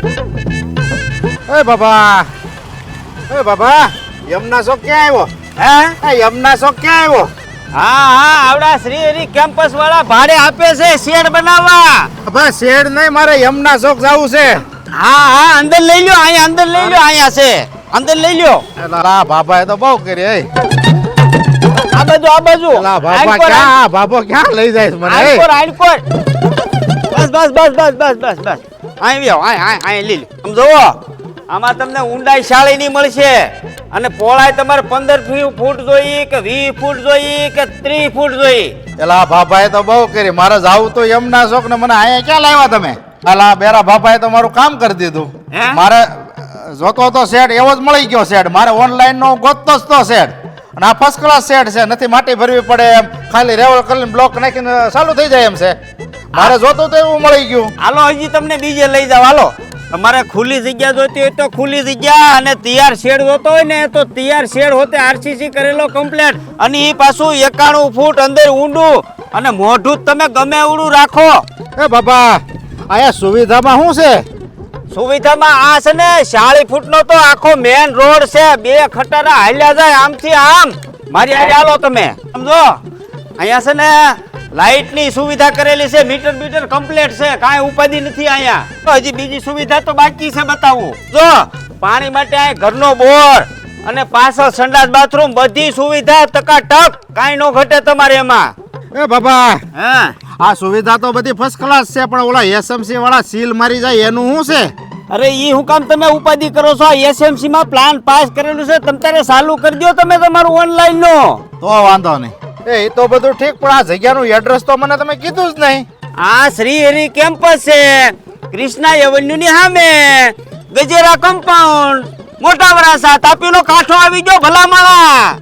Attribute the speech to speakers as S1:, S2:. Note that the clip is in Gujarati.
S1: એ બાબા યમના શોખ ક્યાં આવ્યો?
S2: હે
S1: યમના શોખ ક્યાં આવ્યો?
S2: હા આવડા શ્રી હરિ કેમ્પસ વાળા ભાડે આપે છે શેડ બનાવવા.
S1: બસ શેડ નહીં, મારે યમના શોખ જવું છે.
S2: હા અંદર લઈ લ્યો, અહીંયા અંદર લઈ લ્યો, અહીંયા છે અંદર લઈ લ્યો.
S1: એલા બાબાએ તો બહુ કરી.
S2: આ બાજુ
S1: એલા બાબા ક્યાં બાબો ક્યાં લઈ જાય મને?
S2: આઈકોર બસ અહીં લઈ લ્યો. આમ જોવો, આમાં તમને ઊંડાઈ શાળી ની મળશે અને પહોળાઈ તમારે 15 ફૂટ જોઈએ કે 20 ફૂટ જોઈએ કે 30 ફૂટ જોઈએ.
S1: એલા બાબાએ તો બહુ કરી. મારે જાવું તો યમના શોખ ને મને અહીંયા ક્યાં લાવ્યા તમે? એલા બેરા બાબાએ તો મારું કામ કરી દીધું.
S2: હે?
S1: મારે જોતો તો સેટ એવો જ મળી ગયો સેટ. મારે ઓનલાઈન નો ગોતતો જ તો સેટ. અને આ ફર્સ્ટ ક્લાસ સેટ છે, નથી માટી ભરવી પડે એમ, ખાલી રેવલ કરીને બ્લોક નાખીને ચાલુ થઈ જાય એમ છે. મારે જોતું તો એવું મળી ગયું.
S2: હાલો હજી તમને બીજે લઈ જાવ. હાલો, તમારે ખુલ્લી જગ્યા જોતી હોય તો ખુલ્લી જગ્યા, અને તૈયાર શેડ જોતો હોય ને તો તૈયાર શેડ હોતે આરસીસી કરેલો કમ્પ્લેટ, અને એ પાછું 91 ફૂટ અંદર ઊંડું, અને મોઢું તમે ગમે એવડું રાખો.
S1: એ બાબા અહીંયા સુવિધામાં શું છે?
S2: સુવિધામાં આ છે ને 40 ફૂટનો તો આખો મેન રોડ છે. 2 ખટારા હાલ્યા જાય આમથી આમ. મારી હારે હાલો તમે. સમજો, અહીંયા છે ને લાઇટની સુવિધા કરેલી છે, મીટર કમ્પ્લીટ છે, કાંઈ ઉપાધિ નથી. અહીંયા હજી બીજી સુવિધા તો બાકી છે બતાવું. જો પાણી માટે આ ઘરનો બોર અને પાછળ સંડાસ બાથરૂમ, બધી સુવિધા ટકાટક, કાંઈ નો ઘટે તમારે એમાં.
S1: એ બાબા
S2: હા
S1: આ સુવિધા તો બધી ફર્સ્ટ ક્લાસ છે, પણ ઓલા એસએમસી વાળા સીલ મારી જાય એનું શું છે?
S2: અરે ઈ હું કામ તમે ઉપાધિ કરો છો? એસએમસી માં પ્લાન પાસ કરેલું છે, તમે તારે ચાલુ કરી દો તમે તમારું ઓનલાઈન નો.
S1: તો વાંધો નહીં. એ તો બધું ઠીક, પણ આ જગ્યાનું એડ્રેસ તો મને તમે કીધું જ નહીં.
S2: આ શ્રી હરિ કેમ્પસ છે, કૃષ્ણા એવન્યુ ની સામે, ગજેરા કમ્પાઉન્ડ, મોટા વરાસા, તાપીનો કાંઠો આવી ગયો ભલા માળા.